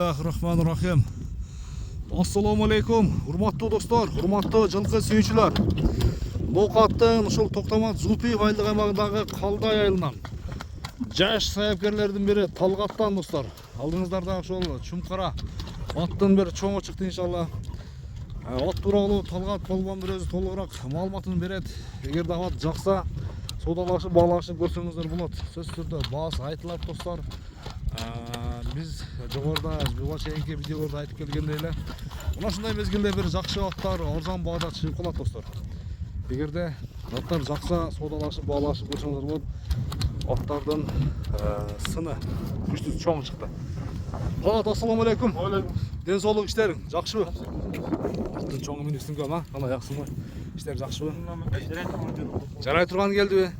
Bismillahirrahmanirrahim. Assalamu alaikum. Hurmatlı dostlar, hurmatlı жылқы сүйүүчүлөр. Ноқаттын ушул Токтомат Зулпи байлык аймагындагы Калдай айылынан жаш саяпкерлердин бири Талгаттан достор. Алдыңыздарда ошол чумкара аттын бир чоңу чыкты иншалла. Ат тууралуу Талгат болгон бир өзү толугураак маалыматын берет. Эгерде ат жакса, саудалашып, баалашып көрсөңүздөр болот. Сөзсүз түрдө баасы айтылат достор. Biz жогоруда буга чейинки видеолордо айтып келгендей эле мына ушундай мезгилде бир жакшы аттар арзан баада чыгып калат достор. Эгерде аттар жакса соодалашып баалашып көрсөңүздөр болот. Аттардын сыны күчтүү чоң чыкты. Ассаламу алейкум. Ден соолук иштериң жакшыбы? Аттын чоңу минисиң кана жакшыбы? Иштер жакшыбы? Жарай турган келдиби?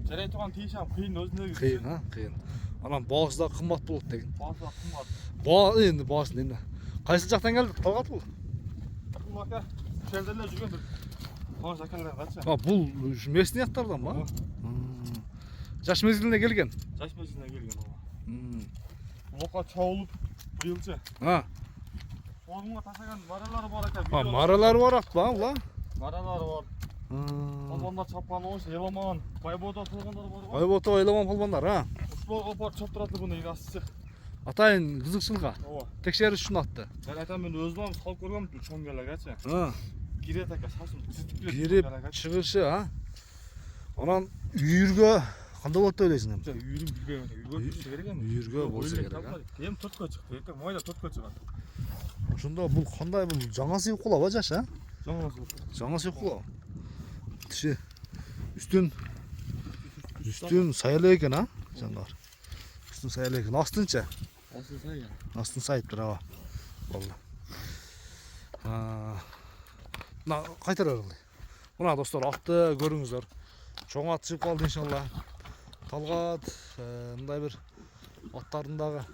Жарай турган тийшам кыйын өзүнө. Кыйын, а? Кыйын. Анан баасы да кымбат болот деген. Баасы да кымбат. Энди баасын эмне? Кайсы жактан келдик? Талгат бул. Бул ака шерде эле жүргөн бир кош акалар кача. Бул местный аттардан ба? Жаш мезгилинде келген. Жаш мезгилинде келген ооба. Лока чоолуп быйылчы. Форумга ташаган маралары бар ака. Маралары бар атпа, була? Маралары бар. Полбондар чапкан ош, эламан, байбото полбондар бар го. Байбото, эламан полбондар, а? Ушуларга бар чоптурат буну игасычы. Атайын кызыкчылыкка. Ооба. Текшериш үчүн атты. Мен айтам, мен өзүм салып көргөм, чоң келегечи. Кирет ака, сасым түзүп берет. Кирип чыгышы, а? Анан үйүргө кандай болот деп ойлойсуң эми? Үйүрүм билбейм, үйүргө керек эми. Үйүргө болсо керек, а? Эми 4кө чыкты, эртең майда 4кө чыгат. Ошондо бул кандай бул жаңа сыйып калабы жаш, а? Жаңа сыйып калабы. Тиши үстүн саялы экен, а? Жандар. Үстүн саялы экен. Астынча? Астын сай. Астын сайыптыр, аба. Болду. Мына кайтара берели. Мына достор, атты көрүңүздөр. Чоң ат чыгып калды иншалла. Талгат мындай бир аттарындагы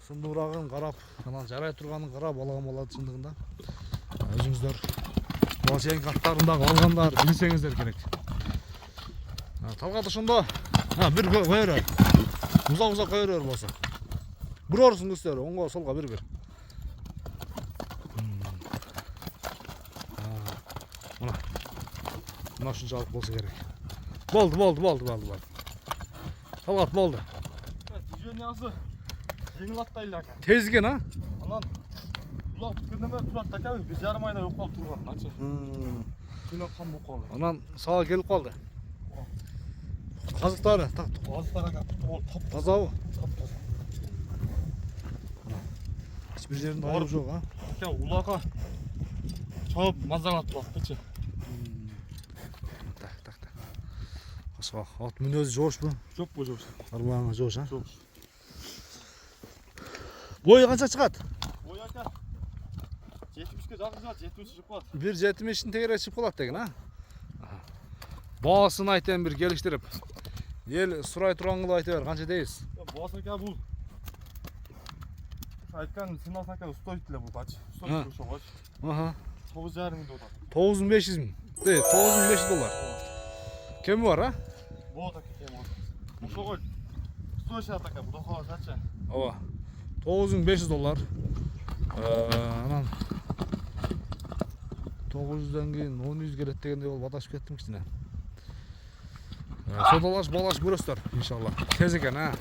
сындуурагын карап, анан жарай турганын карап алган болот чындыгында. Өзүңүздөр буга чейинки аттарындагы алгандар билсеңиздер керек. Талгат ошондо бир кое бер. Узак кое бер болсо. Бир орусун көстөр, оңго солго бир. Мына ушунчалык болсо керек. Болду. Талгат болду. Движениясы жеңил аттайлы ака. Тез экен, а? Анан улак бүткөндө турат ака, 1,5 айда өкүп калып турган, ачы. Күнө кам болуп калды. Анан сага келип калды. Казыктары, казыктар ака, тазабы? Таза. Эч бир жеринде айып жок, а? Ака, улакка чоп мазалап тураттычы. Так. Кашка ат мүнөзү жошпу? Жокпу, жош. Арбаңа жош, а? Жош. Бою канча чыгат? Бой ака 70ке жакын чыгат, 70 чыгып калат. Бир 70-ин тегере чыгып калат деген, а? Баасын айтайын бир келиштирип. Эл сурай турган кылып айта бер, канча дейсиз? Баасы ака бул айткан сынас ака стоит эле бул бачы. Стоит ошо бачы. 9,5 миң деп атат. 9500 миң. 9500 доллар. Кеми бар, а? Болот ака, кем болот. Ошого стоит ака, бул каласачы. Ооба. 9500 доллар. Анан 900дөн кийин 10 келет дегенде болуп адашып кеттим кичине. Содалаш балаш көрөсүздөр иншалла. Тез экен, а?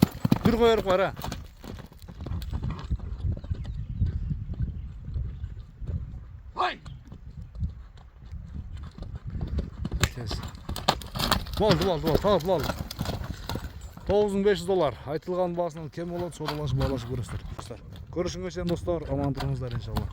Бир кое берип кой, а? Болду. Таап болду. 9500 доллар. Айтылган баасынан кем болот, содалашып балашып көрөсүздөр. Көрүшүнгө чейин достор, аман туруңуздар иншалла.